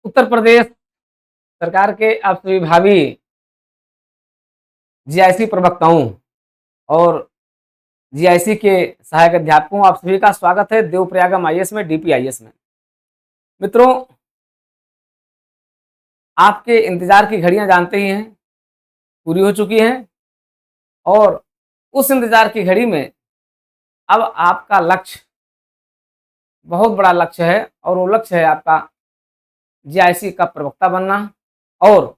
उत्तर प्रदेश सरकार के आप सभी भावी जीआईसी प्रवक्ताओं और जीआईसी के सहायक अध्यापकों, आप सभी का स्वागत है देवप्रयागम आईएएस में, डीपीआईएस में। मित्रों, आपके इंतजार की घड़ियां जानते ही हैं, पूरी हो चुकी हैं और उस इंतजार की घड़ी में अब आपका लक्ष्य बहुत बड़ा लक्ष्य है और वो लक्ष्य है आपका जीआईसी का प्रवक्ता बनना। और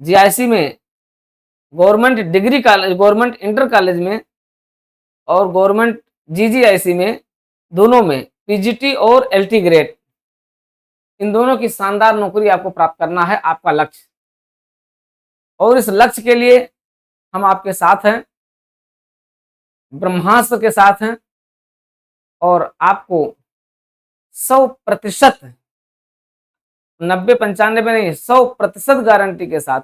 जीआईसी में government degree college, government inter college में और गवर्नमेंट जीजीआईसी में, दोनों में पीजीटी और एलटी ग्रेड, इन दोनों की शानदार नौकरी आपको प्राप्त करना है, आपका लक्ष्य। और इस लक्ष्य के लिए हम आपके साथ हैं, ब्रह्मास्त्र के साथ हैं और आपको 100%, 90-95 नहीं, 100% गारंटी के साथ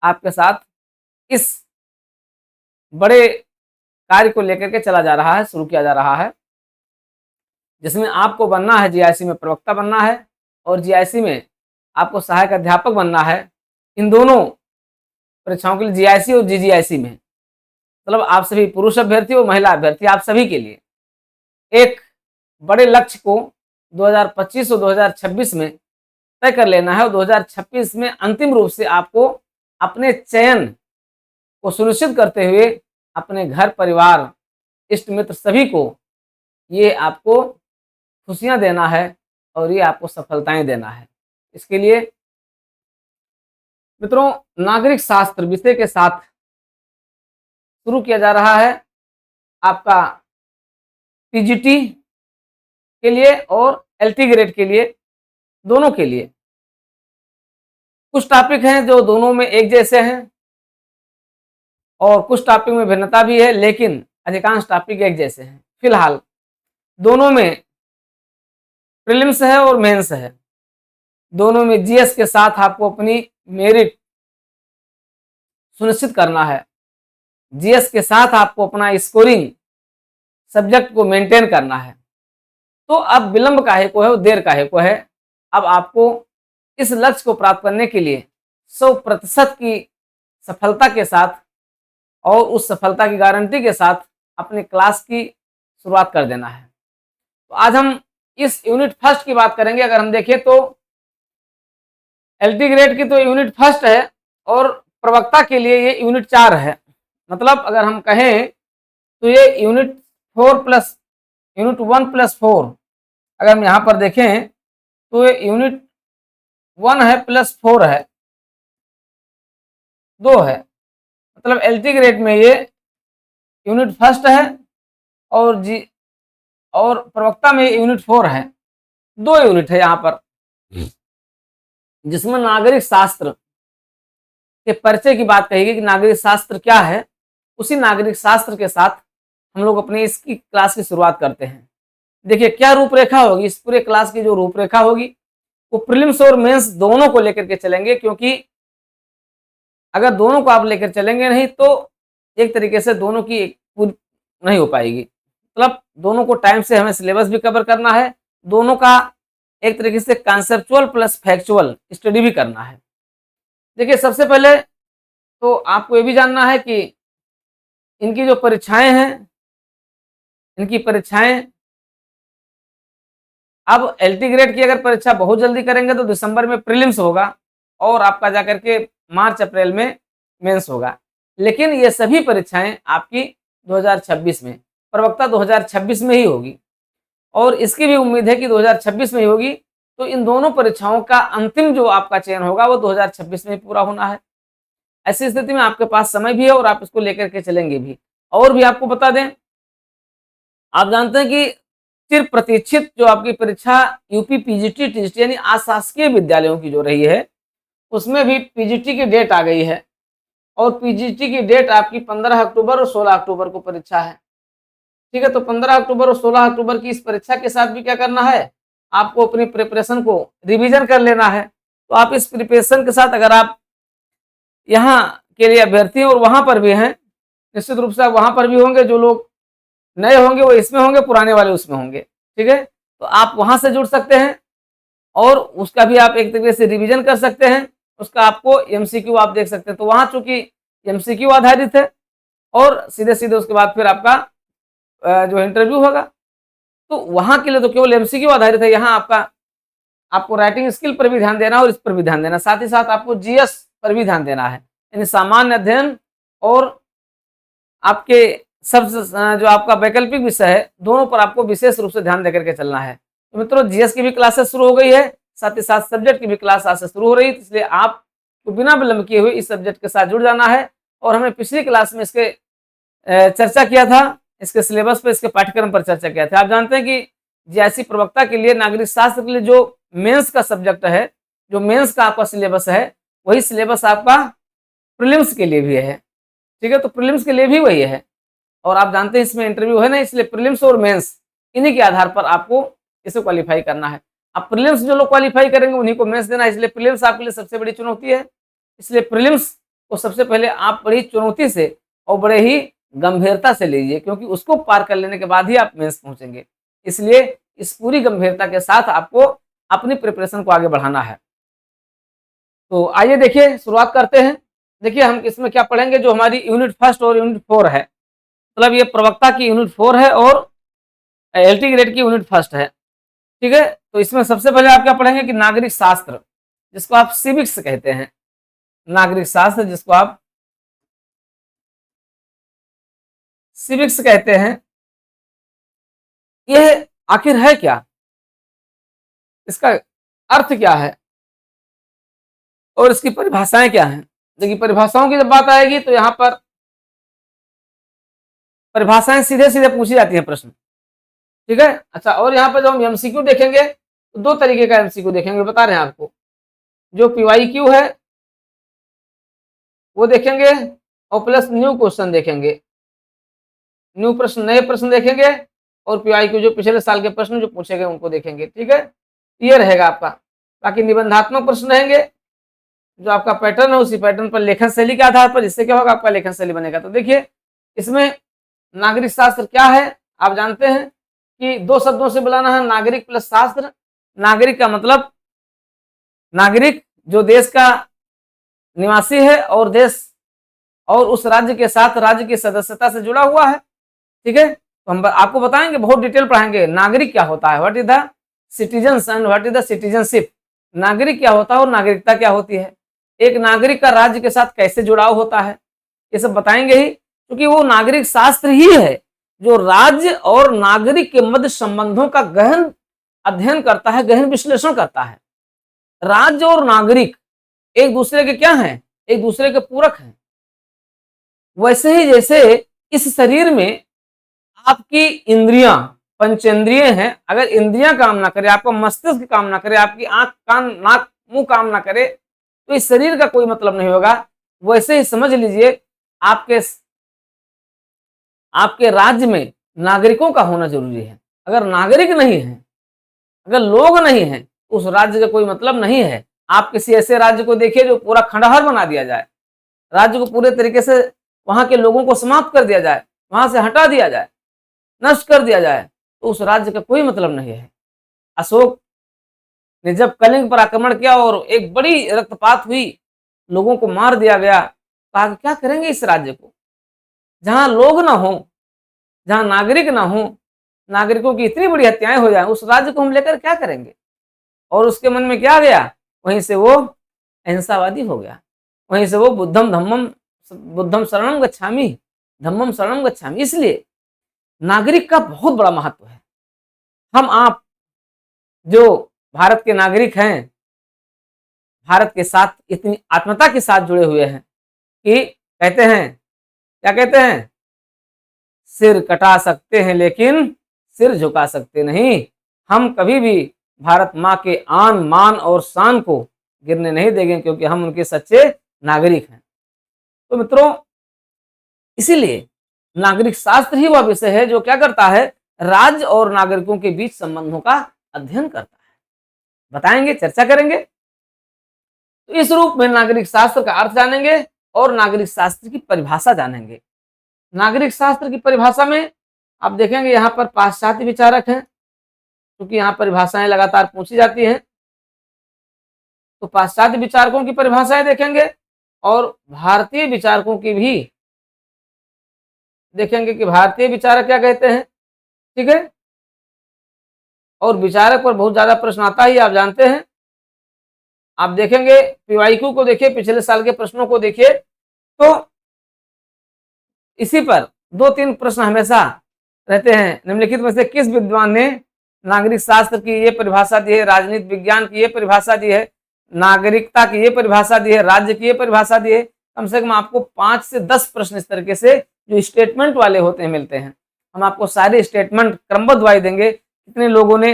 आपके साथ इस बड़े कार्य को लेकर के चला जा रहा है, शुरू किया जा रहा है, जिसमें आपको बनना है, जीआईसी में प्रवक्ता बनना है और जीआईसी में आपको सहायक अध्यापक बनना है। इन दोनों परीक्षाओं के लिए, जीआईसी और जीजीआईसी में, मतलब आप सभी पुरुष अभ्यर्थी और महिला अभ्यर्थी, आप सभी के लिए एक बड़े लक्ष्य को 2025 और 2026 में तय कर लेना है और 2026 में अंतिम रूप से आपको अपने चयन को सुनिश्चित करते हुए अपने घर परिवार, इष्ट मित्र सभी को ये आपको खुशियां देना है और ये आपको सफलताएं देना है। इसके लिए मित्रों, नागरिक शास्त्र विषय के साथ शुरू किया जा रहा है आपका पीजीटी के लिए और एलटी ग्रेड के लिए, दोनों के लिए। कुछ टॉपिक हैं जो दोनों में एक जैसे हैं और कुछ टॉपिक में भिन्नता भी है, लेकिन अधिकांश टॉपिक एक जैसे हैं। फिलहाल दोनों में प्रीलिम्स है और मेंस है। दोनों में जीएस के साथ आपको अपनी मेरिट सुनिश्चित करना है। जीएस के साथ आपको अपना स्कोरिंग सब्जेक्ट को मेंटेन करना है। तो अब विलंब काहे को है और देर काहे को है? अब आपको इस लक्ष्य को प्राप्त करने के लिए 100% की सफलता के साथ और उस सफलता की गारंटी के साथ अपने क्लास की शुरुआत कर देना है। तो आज हम इस यूनिट फर्स्ट की बात करेंगे। अगर हम देखें तो एलटी ग्रेड की तो यूनिट फर्स्ट है और प्रवक्ता के लिए ये यूनिट 4 है। मतलब अगर हम कहें तो ये यूनिट 4 प्लस यूनिट 1 प्लस 4, अगर हम यहाँ पर देखें तो ये यूनिट 1 है प्लस 4 है, 2 है। मतलब एलटी ग्रेड में ये यूनिट फर्स्ट है और प्रवक्ता में यूनिट 4 है। 2 यूनिट है यहाँ पर, जिसमें नागरिक शास्त्र के परिचय की बात कही गई कि नागरिक शास्त्र क्या है। उसी नागरिक शास्त्र के साथ हम लोग अपने इसकी क्लास की शुरुआत करते हैं। देखिए क्या रूपरेखा होगी, इस पूरे क्लास की जो रूपरेखा होगी वो प्रीलिम्स और मेंस दोनों को लेकर के चलेंगे, क्योंकि अगर दोनों को आप लेकर चलेंगे नहीं तो एक तरीके से दोनों की पूरी नहीं हो पाएगी। मतलब दोनों को टाइम से हमें सिलेबस भी कवर करना है, दोनों का एक तरीके से कॉन्सेप्चुअल प्लस फैक्चुअल स्टडी भी करना है। देखिए सबसे पहले तो आपको ये भी जानना है कि इनकी जो परीक्षाएं हैं, इनकी परीक्षाएं अब एलटी ग्रेड की अगर परीक्षा बहुत जल्दी करेंगे तो दिसंबर में प्रीलिम्स होगा और आपका जाकर के मार्च अप्रैल में मेंस होगा। लेकिन ये सभी परीक्षाएं आपकी 2026 में, प्रवक्ता 2026 में ही होगी और इसकी भी उम्मीद है कि 2026 में ही होगी। तो इन दोनों परीक्षाओं का अंतिम जो आपका चयन होगा वो 2026 में पूरा होना है। ऐसी स्थिति में आपके पास समय भी है और आप इसको लेकर के चलेंगे भी। और भी आपको बता दें, आप जानते हैं कि चिर प्रतीक्षित जो आपकी परीक्षा यूपी पीजीटी टीजीटी यानी अशासकीय विद्यालयों की जो रही है, उसमें भी पीजीटी की डेट आ गई है और पीजीटी की डेट आपकी 15 अक्टूबर और 16 अक्टूबर को परीक्षा है। ठीक है, तो 15 अक्टूबर और 16 अक्टूबर की इस परीक्षा के साथ भी क्या करना है, आपको अपनी प्रिपरेशन को रिवीजन कर लेना है। तो आप इस प्रिपरेशन के साथ अगर आप यहाँ के लिए अभ्यर्थी हैं और वहाँ पर भी हैं, निश्चित रूप से आप वहाँ पर भी होंगे। जो लोग नए होंगे वो इसमें होंगे, पुराने वाले उसमें होंगे। ठीक है, तो आप वहां से जुड़ सकते हैं और उसका भी आप एक तरीके से रिवीजन कर सकते हैं। उसका आपको एमसीक्यू आप देख सकते हैं। तो वहां चूंकि एमसीक्यू आधारित है और सीधे सीधे उसके बाद फिर आपका जो इंटरव्यू होगा, तो वहां के लिए तो केवल एमसीक्यू आधारित है। यहाँ आपको राइटिंग स्किल पर भी ध्यान देना और इस पर भी ध्यान देना, साथ ही साथ आपको जीएस पर भी ध्यान देना है, यानी सामान्य अध्ययन और आपके सब जो आपका वैकल्पिक विषय है, दोनों पर आपको विशेष रूप से ध्यान देकर के चलना है। तो मित्रों, जीएस की भी क्लासेस शुरू हो गई है, साथ ही साथ सब्जेक्ट की भी क्लास आज से शुरू हो रही है, इसलिए आपको बिना विलंब किए हुए इस सब्जेक्ट के साथ जुड़ जाना है। और हमने पिछली क्लास में इसके चर्चा किया था, इसके सिलेबस पर, इसके पाठ्यक्रम पर चर्चा किया था। आप जानते हैं कि जीआईसी प्रवक्ता के लिए, नागरिक शास्त्र के लिए जो मेंस का सब्जेक्ट है, जो मेंस का आपका सिलेबस है, वही सिलेबस आपका प्रीलिम्स के लिए भी है। ठीक है, तो प्रीलिम्स के लिए भी वही है। और आप जानते हैं इसमें इंटरव्यू है ना, इसलिए प्रीलिम्स और मेंस इन्हीं के आधार पर आपको इसे क्वालिफाई करना है। अब प्रीलिम्स जो लोग क्वालिफाई करेंगे उन्हीं को मेंस देना है, इसलिए प्रीलिम्स आपके लिए सबसे बड़ी चुनौती है। इसलिए प्रीलिम्स को सबसे पहले आप बड़ी चुनौती से और बड़े ही गंभीरता से लीजिए, क्योंकि उसको पार कर लेने के बाद ही आप मेंस पहुंचेंगे। इसलिए इस पूरी गंभीरता के साथ आपको अपनी प्रिपरेशन को आगे बढ़ाना है। तो आइए देखिए, शुरुआत करते हैं। देखिए हम इसमें क्या पढ़ेंगे, जो हमारी यूनिट 1 और यूनिट 4 है, मतलब ये प्रवक्ता की यूनिट 4 है और एलटी ग्रेड की यूनिट 1 है। ठीक है, तो इसमें सबसे पहले आप क्या पढ़ेंगे कि नागरिक शास्त्र, जिसको आप सिविक्स कहते हैं, नागरिक शास्त्र जिसको आप सिविक्स कहते हैं, यह आखिर है क्या, इसका अर्थ क्या है और इसकी परिभाषाएं क्या हैं। देखिए, परिभाषाओं की जब बात आएगी तो यहाँ पर परिभाषाएं सीधे सीधे पूछी जाती हैं प्रश्न। ठीक है, अच्छा, और यहाँ पर जब हम एमसीक्यू देखेंगे तो दो तरीके का एमसीक्यू देखेंगे, बता रहे हैं आपको। जो पीवाईक्यू है वो देखेंगे और प्लस न्यू क्वेश्चन देखेंगे, न्यू प्रश्न, नए प्रश्न देखेंगे, और पीवाईक्यू जो पिछले साल के प्रश्न जो पूछे गए उनको देखेंगे। ठीक है, ये रहेगा आपका। बाकी निबंधात्मक प्रश्न रहेंगे, जो आपका पैटर्न है उसी पैटर्न पर लेखन शैली के आधार पर, इससे क्या होगा, आपका लेखन शैली बनेगा। तो देखिए, इसमें नागरिक शास्त्र क्या है, आप जानते हैं कि दो शब्दों से बुलाना है, नागरिक प्लस शास्त्र। नागरिक का मतलब नागरिक जो देश का निवासी है और देश और उस राज्य के साथ राज्य की सदस्यता से जुड़ा हुआ है। ठीक है, तो हम आपको बताएंगे, बहुत डिटेल पढ़ाएंगे नागरिक क्या होता है, what is the citizens and what is the citizenship. नागरिक क्या होता है और नागरिकता क्या होती है, एक नागरिक का राज्य के साथ कैसे जुड़ाव होता है, ये सब बताएंगे ही, क्योंकि वो नागरिक शास्त्र ही है जो राज्य और नागरिक के मध्य संबंधों का गहन अध्ययन करता है, गहन विश्लेषण करता है। राज्य और नागरिक एक दूसरे के क्या हैं, एक दूसरे के पूरक हैं। वैसे ही जैसे इस शरीर में आपकी इंद्रियां, पंचेंद्रिय हैं, अगर इंद्रियां काम ना करे, आपका मस्तिष्क काम ना करे, आपकी आंख, कान, नाक, मुंह काम ना करे, तो इस शरीर का कोई मतलब नहीं होगा। वैसे ही समझ लीजिए, आपके राज्य में नागरिकों का होना जरूरी है। अगर नागरिक नहीं है, अगर लोग नहीं है, तो उस राज्य का कोई मतलब नहीं है। आप किसी ऐसे राज्य को देखिए जो पूरा खंडहर बना दिया जाए, राज्य को पूरे तरीके से वहां के लोगों को समाप्त कर दिया जाए, वहां से हटा दिया जाए, नष्ट कर दिया जाए, तो उस राज्य का कोई मतलब नहीं है। अशोक ने जब कलिंग पर आक्रमण किया और एक बड़ी रक्तपात हुई, लोगों को मार दिया गया, कहा कि क्या करेंगे इस राज्य को, जहां लोग ना हो, जहां नागरिक ना हो, नागरिकों की इतनी बड़ी हत्याएं हो जाए, उस राज्य को हम लेकर क्या करेंगे। और उसके मन में क्या गया, वहीं से वो अहिंसावादी हो गया, वहीं से वो बुद्धम शरणम गच्छामि, धम्मम शरणम गच्छामि। इसलिए नागरिक का बहुत बड़ा महत्व है। हम आप जो भारत के नागरिक हैं, भारत के साथ इतनी आत्मता के साथ जुड़े हुए हैं कि कहते हैं, क्या कहते हैं, सिर कटा सकते हैं लेकिन सिर झुका सकते नहीं। हम कभी भी भारत माँ के आन, मान और शान को गिरने नहीं देंगे, क्योंकि हम उनके सच्चे नागरिक हैं। तो मित्रों, इसीलिए नागरिक शास्त्र ही वह विषय है जो क्या करता है, राज्य और नागरिकों के बीच संबंधों का अध्ययन करता है। बताएंगे, चर्चा करेंगे। तो इस रूप में नागरिक शास्त्र का अर्थ जानेंगे और नागरिक शास्त्र की परिभाषा जानेंगे। नागरिक शास्त्र की परिभाषा में आप देखेंगे यहाँ पर पाश्चात्य विचारक हैं, क्योंकि यहाँ परिभाषाएं लगातार पूछी जाती हैं। तो पाश्चात्य विचारकों की परिभाषाएं देखेंगे और भारतीय विचारकों की भी देखेंगे कि भारतीय विचारक क्या कहते हैं। ठीक है, और विचारक पर बहुत ज्यादा प्रश्न आता ही, आप जानते हैं। आप देखेंगे पीवाईक्यू को देखिए, पिछले साल के प्रश्नों को देखिए, तो इसी पर 2-3 प्रश्न हमेशा रहते हैं। निम्नलिखित में से किस विद्वान ने नागरिक शास्त्र की ये परिभाषा दी है, राजनीति विज्ञान की ये परिभाषा दी है, नागरिकता की ये परिभाषा दी है, राज्य की ये परिभाषा दी है। कम से कम आपको 5 से 10 प्रश्न इस तरीके से जो स्टेटमेंट वाले होते हैं मिलते हैं। हम आपको सारे स्टेटमेंट क्रमबद्ध वाइज देंगे। कितने लोगों ने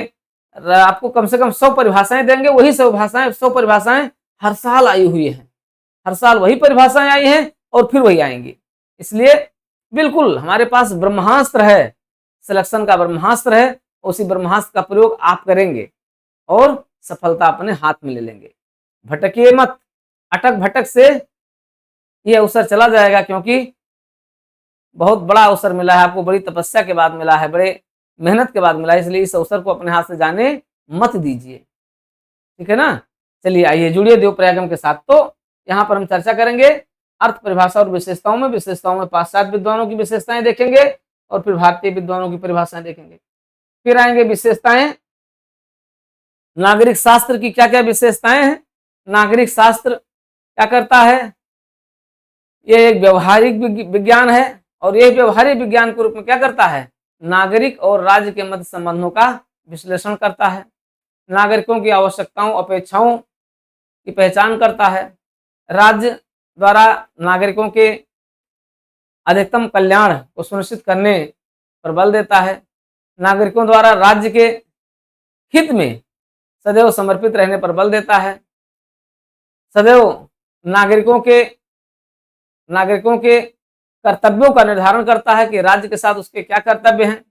आपको कम से कम 100 परिभाषाएं देंगे, वही 100 परिभाषाएं हर साल आई हुई है, हर साल वही परिभाषाएं आई हैं और फिर वही आएंगी। इसलिए बिल्कुल हमारे पास ब्रह्मास्त्र है, सिलेक्शन का ब्रह्मास्त्र है, उसी ब्रह्मास्त्र का प्रयोग आप करेंगे और सफलता अपने हाथ में ले लेंगे। भटकिए मत, अटक भटक से ये अवसर चला जाएगा, क्योंकि बहुत बड़ा अवसर मिला है आपको, बड़ी तपस्या के बाद मिला है, बड़े मेहनत के बाद मिला है, इसलिए इस अवसर को अपने हाथ से जाने मत दीजिए। ठीक है ना। चलिए आइए जुड़िए देव प्रयागम के साथ। तो यहाँ पर हम चर्चा करेंगे अर्थ परिभाषा और विशेषताओं में पाश्चात्य विद्वानों की विशेषताएं देखेंगे और फिर भारतीय विद्वानों की परिभाषाएं देखेंगे। फिर आएंगे विशेषताएं, नागरिक शास्त्र की क्या क्या विशेषताएं हैं। नागरिक शास्त्र क्या करता है, ये एक व्यवहारिक विज्ञान है और ये व्यवहारिक विज्ञान के रूप में क्या करता है, नागरिक और राज्य के मध्य संबंधों का विश्लेषण करता है, नागरिकों की आवश्यकताओं अपेक्षाओं की पहचान करता है, राज्य द्वारा नागरिकों के अधिकतम कल्याण को सुनिश्चित करने पर बल देता है, नागरिकों द्वारा राज्य के हित में सदैव समर्पित रहने पर बल देता है, सदैव नागरिकों के कर्तव्यों का निर्धारण करता है कि राज्य के साथ उसके क्या कर्तव्य हैं।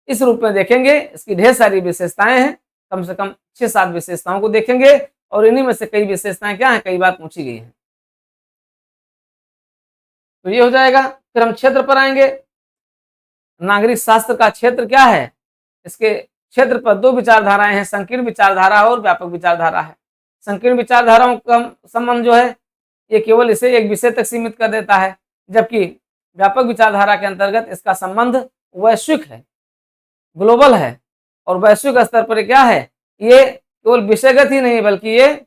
इस रूप में देखेंगे। इसकी ढेर सारी विशेषताएं हैं, कम से कम 6-7 विशेषताओं को देखेंगे और इन्हीं में से कई विशेषताएं क्या हैं, कई बार पूछी गई हैं। तो ये हो जाएगा। फिर हम क्षेत्र पर आएंगे। नागरिक शास्त्र का क्षेत्र क्या है, इसके क्षेत्र पर 2 विचारधाराएं हैं, संकीर्ण विचारधारा और व्यापक विचारधारा है। संकीर्ण विचारधाराओं का संबंध जो है ये केवल इसे एक विषय तक सीमित कर देता है, जबकि व्यापक विचारधारा के अंतर्गत इसका संबंध वैश्विक है, ग्लोबल है और वैश्विक स्तर पर क्या है, ये केवल विषयगत ही नहीं बल्कि ये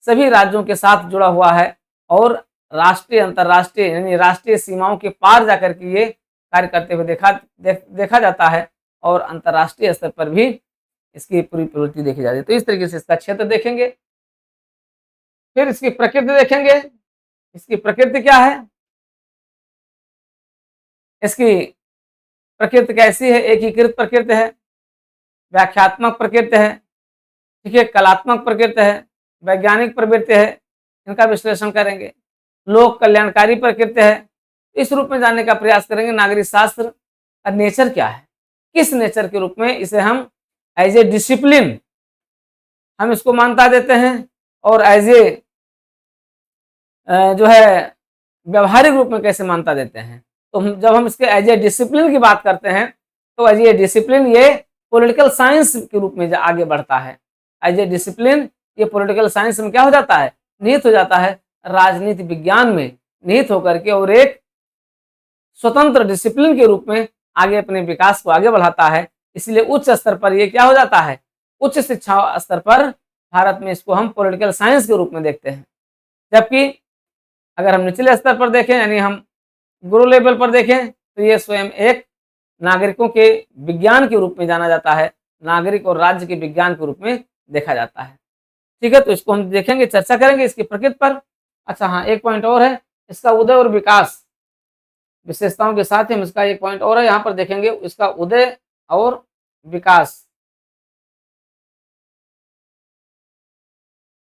सभी राज्यों के साथ जुड़ा हुआ है और राष्ट्रीय अंतर्राष्ट्रीय यानी राष्ट्रीय सीमाओं के पार जाकर के ये कार्य करते हुए देखा जाता है और अंतर्राष्ट्रीय स्तर पर भी इसकी पूरी प्रवृत्ति देखी जाती है। तो इस तरीके से इसका क्षेत्र देखेंगे। फिर इसकी प्रकृति देखेंगे। इसकी प्रकृति क्या है, इसकी प्रकृति कैसी है, एकीकृत प्रकृति है, व्याख्यात्मक प्रकृति है, ठीक है, कलात्मक प्रकृति है, वैज्ञानिक प्रवृत्ति है, इनका विश्लेषण करेंगे, लोक कल्याणकारी प्रकृति है। इस रूप में जानने का प्रयास करेंगे नागरिक शास्त्र का नेचर क्या है, किस नेचर के रूप में इसे हम एज ए डिसिप्लिन हम इसको मान्यता देते हैं और एज ए जो है व्यवहारिक रूप में कैसे मान्यता देते हैं। तो जब हम इसके एज ए डिसिप्लिन की बात करते हैं तो एज ए डिसिप्लिन ये पॉलिटिकल साइंस के रूप में आगे बढ़ता है। एज ए डिसिप्लिन ये पॉलिटिकल साइंस में क्या हो जाता है, निहित हो जाता है, राजनीति विज्ञान में निहित होकर के और एक स्वतंत्र डिसिप्लिन के रूप में आगे अपने विकास को आगे बढ़ाता है। इसलिए उच्च स्तर पर ये क्या हो जाता है, उच्च शिक्षा स्तर पर भारत में इसको हम पॉलिटिकल साइंस के रूप में देखते हैं। जबकि अगर हम निचले स्तर पर देखें यानी हम गुरु लेवल पर देखें तो ये स्वयं एक नागरिकों के विज्ञान के रूप में जाना जाता है, नागरिक और राज्य के विज्ञान के रूप में देखा जाता है। ठीक है, तो इसको हम देखेंगे, चर्चा करेंगे इसकी प्रकृति पर। अच्छा हाँ, एक पॉइंट और है, इसका उदय और विकास विशेषताओं के साथ ही हम इसका एक पॉइंट और है यहाँ पर देखेंगे, इसका उदय और विकास।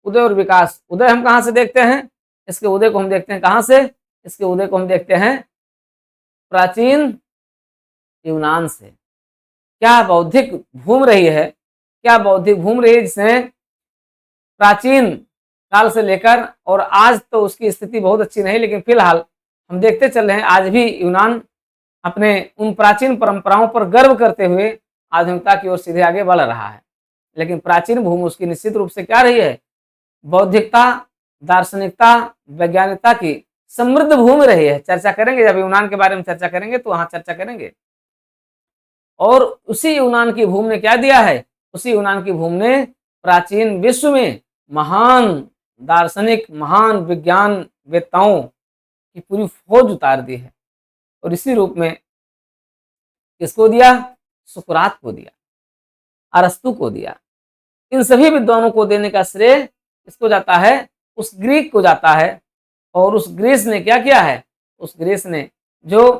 उदय और विकास, उदय हम कहाँ से देखते हैं, इसके उदय को हम देखते हैं कहाँ से, इसके उदय को हम देखते हैं प्राचीन यूनान से। क्या बौद्धिक घूम रही है, क्या बौद्धिक घूम रही है जिसने प्राचीन काल से लेकर और आज तो उसकी स्थिति बहुत अच्छी नहीं, लेकिन फिलहाल हम देखते चल रहे हैं आज भी यूनान अपने उन प्राचीन परंपराओं पर गर्व करते हुए आधुनिकता की ओर सीधे आगे बढ़ रहा है। लेकिन प्राचीन भूमि उसकी निश्चित रूप से क्या रही है? बौद्धिकता, दार्शनिकता, वैज्ञानिकता की समृद्ध भूमि रही है। चर्चा करेंगे, जब यूनान के बारे में चर्चा करेंगे तो वहां चर्चा करेंगे। और उसी यूनान की भूमि ने क्या दिया है? उसी यूनान की भूमि ने प्राचीन विश्व में महान दार्शनिक, महान विज्ञान वेत्ताओं की पूरी फौज उतार दी है। और इसी रूप में किसको दिया? सुकरात को दिया, अरस्तु को दिया। इन सभी विद्वानों को देने का श्रेय किसको जाता है? उस ग्रीक को जाता है। और उस ग्रीस ने क्या किया है? उस ग्रीस ने जो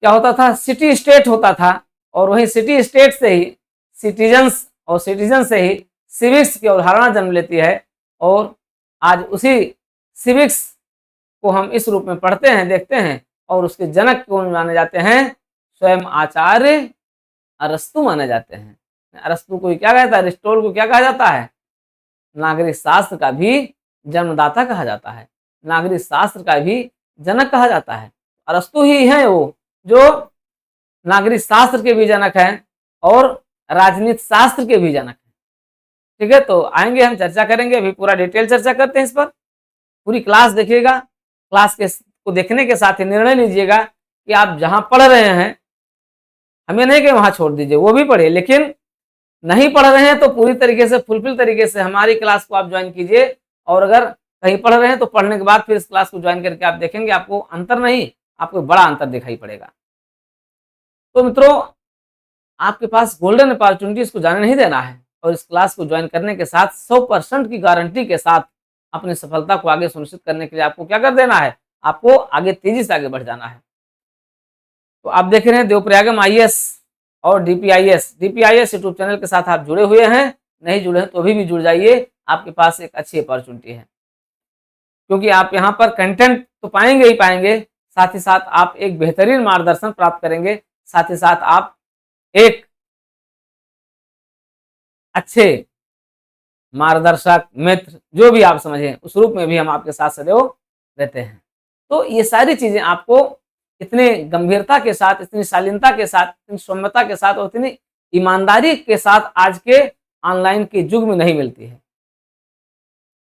क्या होता था? सिटी स्टेट होता था, और वही सिटी स्टेट से ही सिटीजन्स, और सिटीजन से ही सिविक्स की अवधारणा जन्म लेती है। और आज उसी सिविक्स को हम इस रूप में पढ़ते हैं, देखते हैं, और उसके जनक कौन माने जाते हैं? स्वयं आचार्य अरस्तु माने जाते हैं। अरस्तु को क्या कहता है? अरिस्टोटल को क्या कहा जाता है? नागरिक शास्त्र का भी जन्मदाता कहा जाता है, नागरिक शास्त्र का भी जनक कहा जाता है। अरस्तु ही है वो जो नागरिक शास्त्र के भी जनक हैं और राजनीति शास्त्र के भी जनक हैं। ठीक है, तो आएंगे, हम चर्चा करेंगे, अभी पूरा डिटेल चर्चा करते हैं इस पर। पूरी क्लास देखिएगा, क्लास के को देखने के साथ ही निर्णय लीजिएगा कि आप जहां पढ़ रहे हैं, हमें नहीं कि वहां छोड़ दीजिए, वो भी पढ़िए, लेकिन नहीं पढ़ रहे हैं तो पूरी तरीके से, फुलफिल तरीके से हमारी क्लास को आप ज्वाइन कीजिए। और अगर कहीं पढ़ रहे हैं तो पढ़ने के बाद फिर इस क्लास को ज्वाइन करके आप देखेंगे, आपको अंतर नहीं, आपको बड़ा अंतर दिखाई पड़ेगा। तो मित्रों, आपके पास गोल्डन अपॉर्चुनिटी, इसको जाने नहीं देना है, और इस क्लास को ज्वाइन करने के साथ 100% की गारंटी के साथ अपनी सफलता को आगे सुनिश्चित करने के लिए आपको क्या कर देना है? आपको आगे तेजी से आगे बढ़ जाना है। तो आप देख रहे हैं देवप्रयागम IAS और DPIS यूट्यूब चैनल के साथ आप जुड़े हुए हैं, नहीं जुड़े हैं तो अभी भी जुड़ जाइए, आपके पास एक अच्छी अपॉर्चुनिटी है। क्योंकि आप यहाँ पर कंटेंट तो पाएंगे ही पाएंगे, साथ ही साथ आप एक बेहतरीन मार्गदर्शन प्राप्त करेंगे, साथ ही साथ आप एक अच्छे मार्गदर्शक, मित्र, जो भी आप समझें, उस रूप में भी हम आपके साथ सदैव रहते हैं। तो ये सारी चीजें आपको इतने गंभीरता के साथ, इतनी शालीनता के साथ, इतनी सौम्यता के साथ और इतनी ईमानदारी के साथ आज के ऑनलाइन के युग में नहीं मिलती है।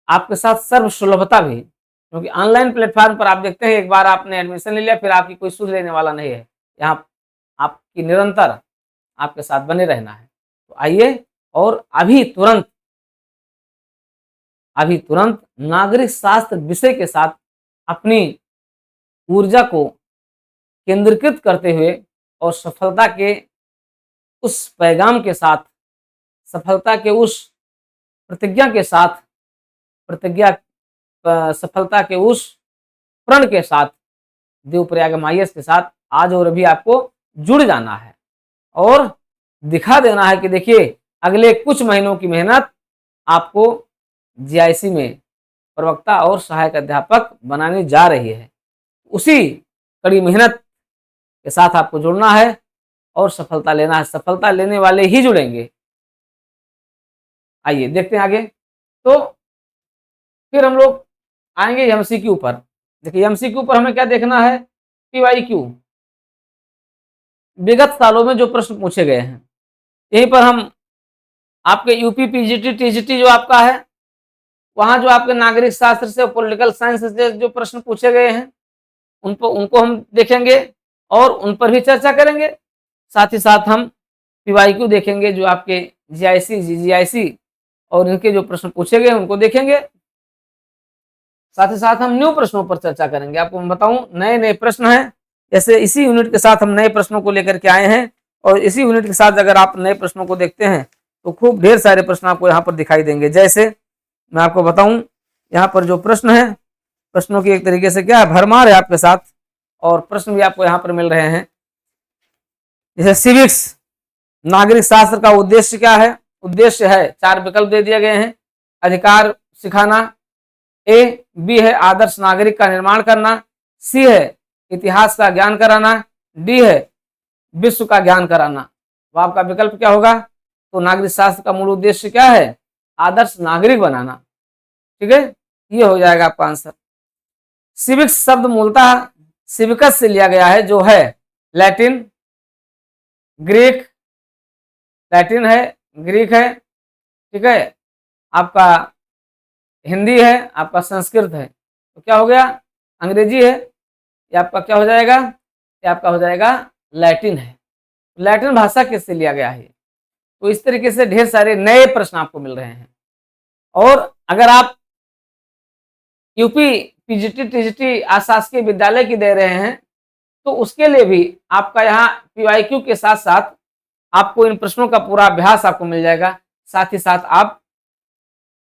आपके साथ सर्व सुलभता भी, क्योंकि ऑनलाइन प्लेटफॉर्म पर आप देखते हैं, एक बार आपने एडमिशन ले लिया, फिर आपकी कोई सुध लेने वाला नहीं है। यहाँ आपकी निरंतर आपके साथ बने रहना है। तो आइए, और अभी तुरंत नागरिक शास्त्र विषय के साथ अपनी ऊर्जा को केंद्रीकृत करते हुए और सफलता के उस पैगाम के साथ, सफलता के उस प्रतिज्ञा के साथ, सफलता के उस प्रण के साथ, देवप्रयागम IAS के साथ आज और अभी आपको जुड़ जाना है और दिखा देना है कि देखिए, अगले कुछ महीनों की मेहनत आपको GIC में प्रवक्ता और सहायक अध्यापक बनाने जा रही है। उसी कड़ी मेहनत के साथ आपको जुड़ना है और सफलता लेना है। सफलता लेने वाले ही जुड़ेंगे। आइए देखते हैं आगे। तो फिर हम लोग आएंगे MCQ पर। देखिए, MCQ पर हमें क्या देखना है? PYQ, विगत सालों में जो प्रश्न पूछे गए हैं, यहीं पर हम आपके UP PGT TGT जो आपका है, वहां जो आपके नागरिक शास्त्र से, पॉलिटिकल साइंस से जो प्रश्न पूछे गए हैं, उनको हम देखेंगे और उन पर भी चर्चा करेंगे। साथ ही साथ हम PYQ देखेंगे, जो आपके GIC GGIC और इनके जो प्रश्न पूछे गए उनको देखेंगे। साथ ही साथ हम न्यू प्रश्नों पर चर्चा करेंगे। आपको मैं बताऊं, नए नए प्रश्न हैं, जैसे इसी यूनिट के साथ हम नए प्रश्नों को लेकर के आए हैं, और इसी यूनिट के साथ अगर आप नए प्रश्नों को देखते हैं तो खूब ढेर सारे प्रश्न आपको यहाँ पर दिखाई देंगे। जैसे मैं आपको बताऊं, यहाँ पर जो प्रश्न है, प्रश्नों की एक तरीके से क्या है, भरमार है आपके साथ, और प्रश्न भी आपको यहाँ पर मिल रहे हैं। जैसे सिविक्स, नागरिक शास्त्र का उद्देश्य क्या है? उद्देश्य है, 4 विकल्प दे दिए गए हैं। अधिकार सिखाना, B है आदर्श नागरिक का निर्माण करना, C है इतिहास का ज्ञान कराना, D है विश्व का ज्ञान कराना। तो आपका विकल्प क्या होगा? तो नागरिक शास्त्र का मूल उद्देश्य क्या है? आदर्श नागरिक बनाना। ठीक है, ये हो जाएगा आपका आंसर। सिविक्स शब्द मूलतः सिविकस से लिया गया है, जो है लैटिन, ग्रीक लैटिन है, ग्रीक है, ठीक है, आपका हिंदी है, आपका संस्कृत है। तो क्या हो गया, अंग्रेजी है, ये आपका क्या हो जाएगा, ये आपका हो जाएगा लैटिन है। लैटिन भाषा किससे लिया गया है। तो इस तरीके से ढेर सारे नए प्रश्न आपको मिल रहे हैं। और अगर आप यूपी पीजीटी टीजीटी आशासकीय विद्यालय की दे रहे हैं तो उसके लिए भी आपका यहाँ पीवाईक्यू के साथ साथ आपको इन प्रश्नों का पूरा अभ्यास आपको मिल जाएगा। साथ ही साथ आप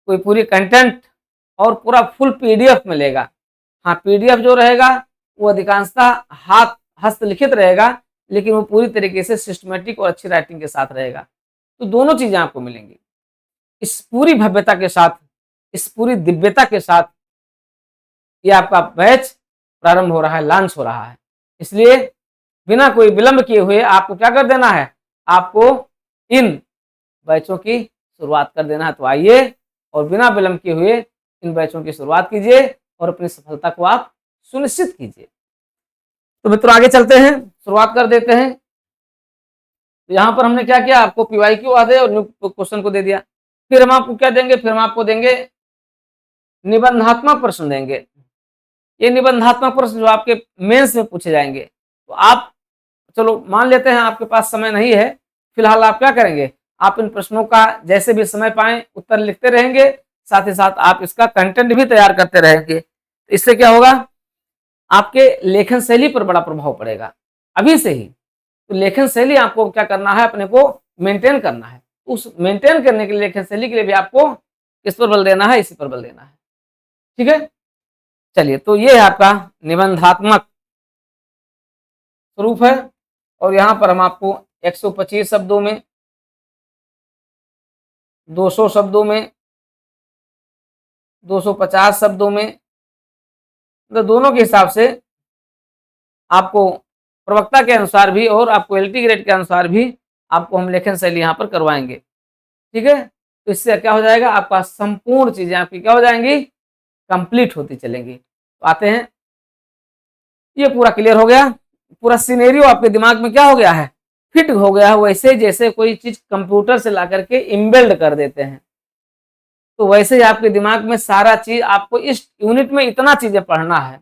कोई पूरी कंटेंट और पूरा फुल पीडीएफ मिलेगा। हाँ, पीडीएफ जो रहेगा वो अधिकांशतः हस्तलिखित रहेगा, लेकिन वो पूरी तरीके से सिस्टमेटिक और अच्छी राइटिंग के साथ रहेगा। तो दोनों चीजें आपको मिलेंगी। इस पूरी भव्यता के साथ, इस पूरी दिव्यता के साथ ये आपका बैच प्रारंभ हो रहा है, लॉन्च हो रहा है। इसलिए बिना कोई विलंब किए हुए आपको क्या कर देना है, आपको इन बैचों की शुरुआत कर देना है। तो आइए और बिना विलंब किए हुए इन बैचों की शुरुआत कीजिए और अपनी सफलता को आप सुनिश्चित कीजिए। तो मित्रों आगे चलते हैं, शुरुआत कर देते हैं। तो यहाँ पर हमने क्या किया, आपको पीवाईक्यू आधे और न्यू क्वेश्चन को दे दिया। फिर हम आपको क्या देंगे, फिर हम आपको देंगे निबंधात्मक प्रश्न देंगे। ये निबंधात्मक प्रश्न जो आपके मेंस में पूछे जाएंगे। तो आप चलो मान लेते हैं आपके पास समय नहीं है, फिलहाल आप क्या करेंगे, आप इन प्रश्नों का जैसे भी समय पाएं उत्तर लिखते रहेंगे, साथ ही साथ आप इसका कंटेंट भी तैयार करते रहेंगे। तो इससे क्या होगा, आपके लेखन शैली पर बड़ा प्रभाव पड़ेगा अभी से ही। तो लेखन शैली आपको क्या करना है, अपने को मेंटेन करना है। उस मेंटेन करने के लिए, लेखन शैली के लिए भी आपको किस पर बल देना है, इसी पर बल देना है। ठीक है, चलिए। तो ये है आपका निबंधात्मक स्वरूप है और यहाँ पर हम आपको 125 शब्दों में, 200 शब्दों में, 250 शब्दों में, तो दोनों के हिसाब से आपको प्रवक्ता के अनुसार भी और आपको एलटी ग्रेड के अनुसार भी आपको हम लेखन शैली यहाँ पर करवाएंगे। ठीक है, तो इससे क्या हो जाएगा, आपका संपूर्ण चीजें आपकी क्या हो जाएंगी, कंप्लीट होती चलेंगी। तो आते हैं, ये पूरा क्लियर हो गया, पूरा सिनेरियो आपके दिमाग में क्या हो गया है, फिट हो गया है। वैसे जैसे कोई चीज कंप्यूटर से ला करके इम्बिल्ड कर देते हैं, तो वैसे ही आपके दिमाग में सारा चीज, आपको इस यूनिट में इतना चीजें पढ़ना है।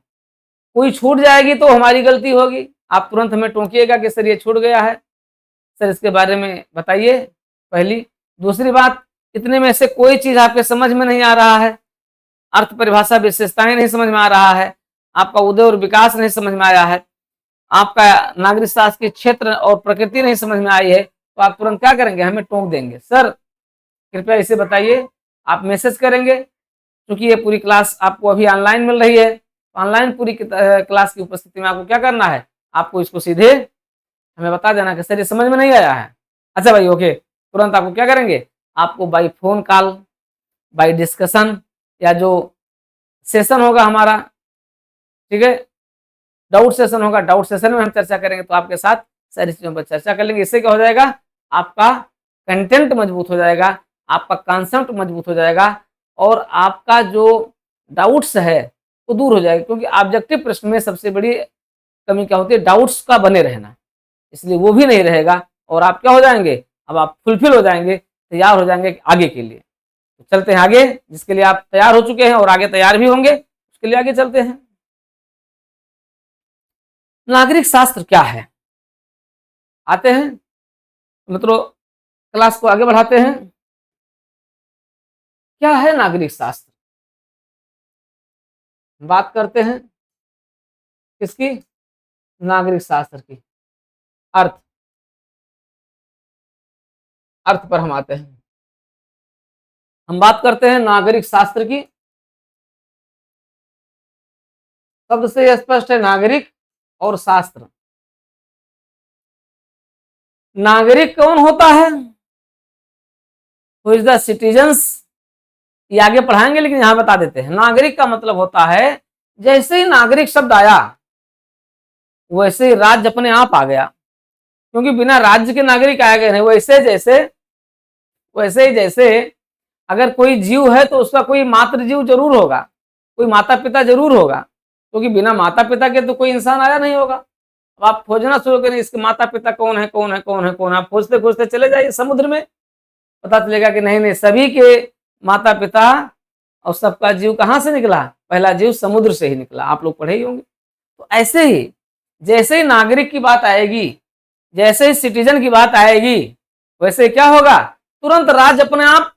कोई छूट जाएगी तो हमारी गलती होगी, आप तुरंत हमें टोकिएगा कि सर ये छूट गया है, सर इसके बारे में बताइए। पहली दूसरी बात, इतने में से कोई चीज आपके समझ में नहीं आ रहा है, अर्थ परिभाषा विशेषताएं नहीं समझ में आ रहा है, आपका उदय और विकास नहीं समझ में आया है, आपका नागरिक शास्त्र के क्षेत्र और प्रकृति नहीं समझ में आई है, तो आप तुरंत क्या करेंगे, हमें टोक देंगे, सर कृपया इसे बताइए। आप मैसेज करेंगे, क्योंकि ये पूरी क्लास आपको अभी ऑनलाइन मिल रही है। ऑनलाइन पूरी क्लास की उपस्थिति में आपको क्या करना है, आपको इसको सीधे हमें बता देना कि सर ये समझ में नहीं आया है। अच्छा भाई, ओके, तुरंत आपको क्या करेंगे, आपको by phone call, by discussion, या जो सेशन होगा हमारा, ठीक है, डाउट सेशन होगा, डाउट सेशन में हम चर्चा करेंगे। तो आपके साथ सारी चीजों पर चर्चा कर लेंगे। इससे क्या हो जाएगा, आपका कंटेंट मजबूत हो जाएगा, आपका कॉन्सेप्ट मजबूत हो जाएगा और आपका जो डाउट्स है वो दूर हो जाएगा। क्योंकि ऑब्जेक्टिव प्रश्न में सबसे बड़ी कमी क्या होती है, डाउट्स का बने रहना, इसलिए वो भी नहीं रहेगा और आप क्या हो जाएंगे, अब आप फुलफिल हो जाएंगे, तैयार हो जाएंगे आगे के लिए। तो चलते हैं आगे, जिसके लिए आप तैयार हो चुके हैं और आगे तैयार भी होंगे, उसके लिए आगे चलते हैं। नागरिक शास्त्र क्या है, आते हैं मित्रों, क्लास को आगे बढ़ाते हैं। क्या है नागरिक शास्त्र, बात करते हैं किसकी, नागरिक शास्त्र की। अर्थ, अर्थ पर हम आते हैं, हम बात करते हैं नागरिक शास्त्र की। शब्द से स्पष्ट है, नागरिक और शास्त्र। नागरिक कौन होता है, हु इज द सिटीजन्स, ये आगे पढ़ाएंगे, लेकिन यहां बता देते हैं। नागरिक का मतलब होता है, जैसे ही नागरिक शब्द आया वैसे ही राज्य अपने आप आ गया, क्योंकि बिना राज्य के नागरिक आए गए नहीं। वैसे ही जैसे अगर कोई जीव है तो उसका कोई मातृ जीव जरूर होगा, कोई माता पिता जरूर होगा, क्योंकि बिना माता पिता के तो कोई इंसान आया नहीं होगा। अब आप खोजना शुरू करें इसके माता पिता कौन है, कौन है, कौन है, कौन है, आप खोजते खोजते चले जाइए समुद्र में, पता चलेगा कि नहीं नहीं, सभी के माता पिता और सबका जीव कहाँ से निकला, पहला जीव समुद्र से ही निकला। आप लोग पढ़े ही होंगे। तो ऐसे ही जैसे ही नागरिक की बात आएगी, जैसे ही सिटीजन की बात आएगी, वैसे क्या होगा, तुरंत राज अपने आप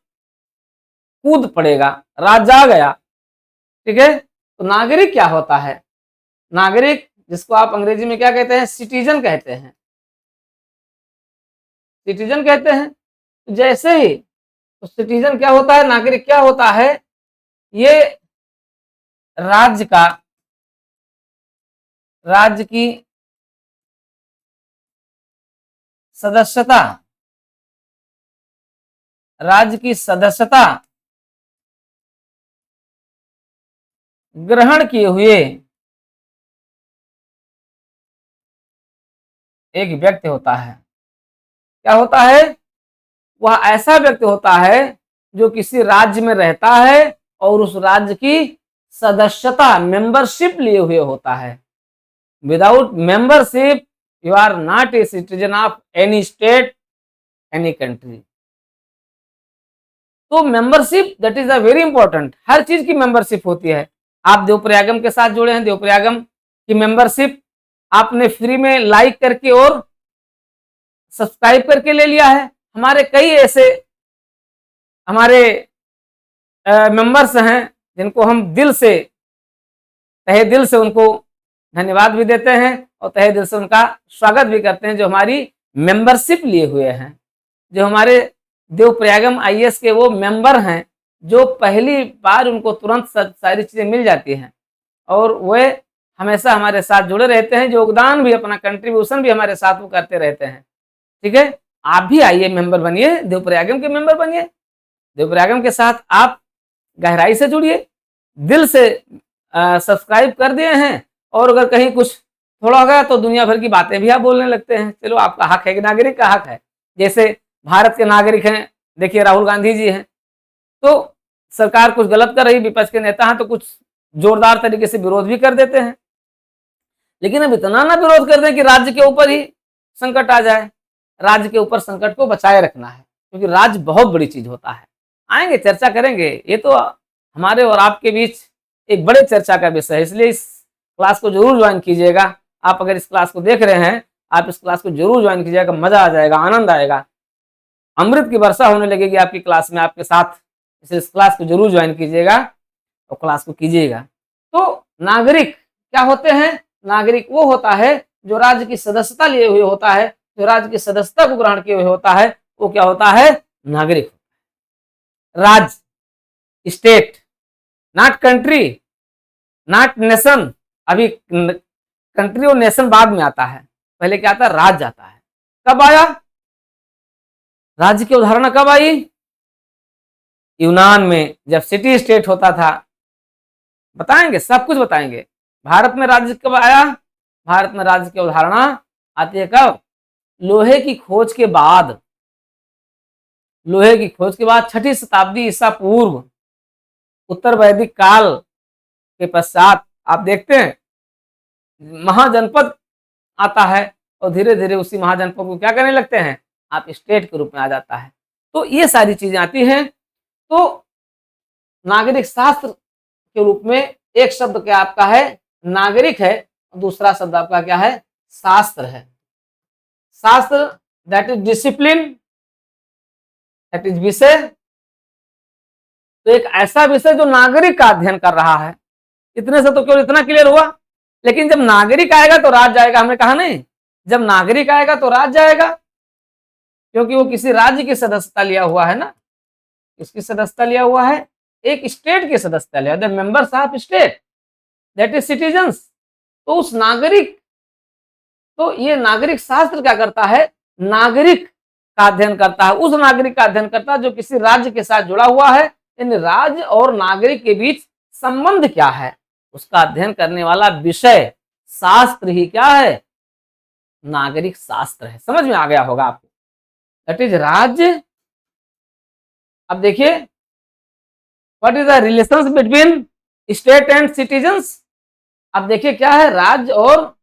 कूद पड़ेगा, राज जा गया। ठीक है। तो नागरिक क्या होता है, नागरिक जिसको आप अंग्रेजी में क्या कहते हैं, सिटीजन कहते हैं, सिटीजन कहते हैं। जैसे ही तो सिटीजन क्या होता है, नागरिक क्या होता है, ये राज्य की सदस्यता, राज्य की सदस्यता ग्रहण किए हुए एक व्यक्ति होता है। क्या होता है, वह ऐसा व्यक्ति होता है जो किसी राज्य में रहता है और उस राज्य की सदस्यता, मेंबरशिप लिए हुए होता है। Without membership you are not a citizen of any state, any country. तो membership that is a very important, हर चीज की मेंबरशिप होती है। आप देवप्रयागम के साथ जुड़े हैं, देवप्रयागम की मेंबरशिप आपने फ्री में लाइक करके और सब्सक्राइब करके ले लिया है। हमारे कई ऐसे हमारे मेंबर्स हैं जिनको हम दिल से, तहे दिल से उनको धन्यवाद भी देते हैं और तहे दिल से उनका स्वागत भी करते हैं, जो हमारी मेंबरशिप लिए हुए हैं, जो हमारे देवप्रयागम आईएएस के वो मेंबर हैं, जो पहली बार उनको तुरंत सारी चीजें मिल जाती हैं और वे हमेशा हमारे साथ जुड़े रहते हैं, योगदान भी, अपना कंट्रीब्यूशन भी हमारे साथ वो करते रहते हैं। ठीक है, आप भी आइए, मेंबर बनिए, देवप्रयागम के मेंबर बनिए, देवप्रयागम के साथ आप गहराई से जुड़िए, दिल से सब्सक्राइब कर दिए हैं और अगर कहीं कुछ थोड़ा होगा तो दुनिया भर की बातें भी आप बोलने लगते हैं। चलो, आपका हक है कि नागरिक का हक है। जैसे भारत के नागरिक हैं, देखिए राहुल गांधी जी हैं, तो सरकार कुछ गलत कर रही, विपक्ष के नेता हैं तो कुछ जोरदार तरीके से विरोध भी कर देते हैं, लेकिन अब इतना ना विरोध कर दें कि राज्य के ऊपर ही संकट आ जाए। राज्य के ऊपर संकट को बचाए रखना है, क्योंकि राज्य बहुत बड़ी चीज होता है। आएंगे, चर्चा करेंगे, ये तो हमारे और आपके बीच एक बड़े चर्चा का विषय है, इसलिए इस क्लास को जरूर ज्वाइन कीजिएगा। आप अगर इस क्लास को देख रहे हैं, आप इस क्लास को जरूर ज्वाइन कीजिएगा, मजा आ जाएगा, आनंद आएगा, अमृत की वर्षा होने लगेगी आपकी क्लास में, आपके साथ। इसलिए इस क्लास को जरूर ज्वाइन कीजिएगा और क्लास को कीजिएगा। तो नागरिक क्या होते हैं, नागरिक वो होता है जो राज्य की सदस्यता लिए हुए होता है, जो राज्य की सदस्यता को ग्रहण किए हुए होता है, वो क्या होता है, नागरिक। राज्य, state, not country, not nation. अभी कंट्री और नेशन बाद में आता है, पहले क्या आता है, राज्य आता है। कब आया राज्य की अवधारणा, कब आई, यूनान में, जब सिटी स्टेट होता था। बताएंगे, सब कुछ बताएंगे। भारत में राज्य कब आया, भारत में राज्य की अवधारणा आती है कब, लोहे की खोज के बाद, लोहे की खोज के बाद 6ठी शताब्दी ईसा पूर्व, उत्तर वैदिक काल के पश्चात आप देखते हैं महाजनपद आता है और धीरे धीरे उसी महाजनपद को क्या करने लगते हैं, आप स्टेट के रूप में आ जाता है। तो ये सारी चीजें आती हैं। तो नागरिक शास्त्र के रूप में एक शब्द क्या आपका है, नागरिक है, दूसरा शब्द आपका क्या है, शास्त्र है। शास्त्र that is discipline, that is विषय। तो एक ऐसा विषय जो नागरिक का अध्ययन कर रहा है। इतने से तो केवल इतना क्लियर हुआ, लेकिन जब नागरिक आएगा तो राज जाएगा। हमने कहा नहीं, जब नागरिक आएगा तो राज जाएगा, क्योंकि वो किसी राज्य की सदस्यता लिया हुआ है ना, इसकी सदस्यता लिया हुआ है, एक स्टेट की सदस्यता लिया, the members of state, that is citizens. तो उस नागरिक, तो ये नागरिक शास्त्र क्या करता है, नागरिक का अध्ययन करता है, उस नागरिक का अध्ययन करता है जो किसी राज्य के साथ जुड़ा हुआ है। इन राज्य और नागरिक के बीच संबंध क्या है, उसका अध्ययन करने वाला विषय शास्त्र ही क्या है, नागरिक शास्त्र है। समझ में आ गया होगा आपको, दैट इज राज्य। अब देखिए, what is the relations between state and citizens. अब देखिए क्या है, राज्य और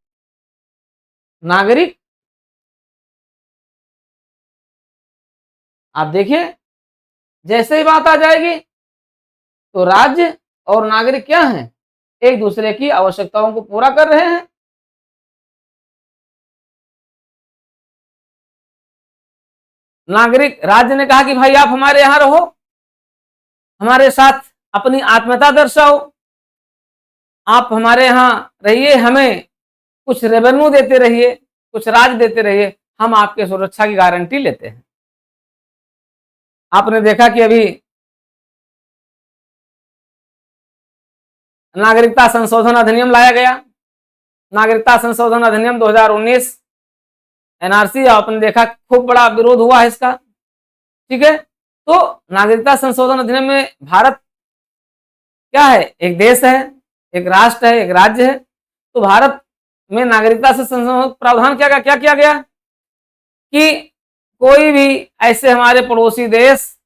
नागरिक, आप देखिए जैसे ही बात आ जाएगी तो राज्य और नागरिक क्या हैं, एक दूसरे की आवश्यकताओं को पूरा कर रहे हैं। नागरिक, राज्य ने कहा कि भाई आप हमारे यहां रहो, हमारे साथ अपनी आत्मीयता दर्शाओ, आप हमारे यहां रहिए, हमें कुछ रेवेन्यू देते रहिए, कुछ राज देते रहिए, हम आपके सुरक्षा की गारंटी लेते हैं। आपने देखा कि अभी नागरिकता संशोधन अधिनियम लाया गया, नागरिकता संशोधन अधिनियम 2019 एनआरसी, आपने देखा खूब बड़ा विरोध हुआ है इसका। ठीक है, तो नागरिकता संशोधन अधिनियम में भारत क्या है, एक देश है, एक राष्ट्र है, एक राज्य है। तो भारत में नागरिकता से संशोधन प्रावधान क्या क्या किया गया कि कोई भी ऐसे हमारे पड़ोसी देश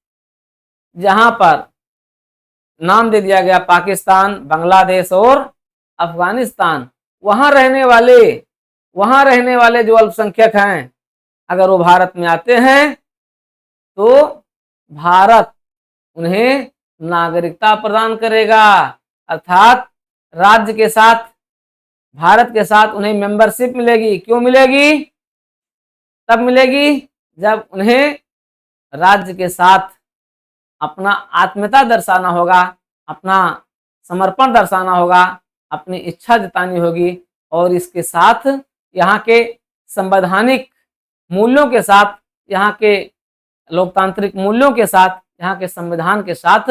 जहां पर नाम दे दिया गया पाकिस्तान, बांग्लादेश और अफगानिस्तान, वहां रहने वाले जो अल्पसंख्यक हैं, अगर वो भारत में आते हैं तो भारत उन्हें नागरिकता प्रदान करेगा, अर्थात राज्य के साथ, भारत के साथ उन्हें मेंबरशिप मिलेगी। क्यों मिलेगी? तब मिलेगी जब उन्हें राज्य के साथ अपना आत्मीयता दर्शाना होगा, अपना समर्पण दर्शाना होगा, अपनी इच्छा जतानी होगी, और इसके साथ यहाँ के संवैधानिक मूल्यों के साथ, यहाँ के लोकतांत्रिक मूल्यों के साथ, यहाँ के संविधान के साथ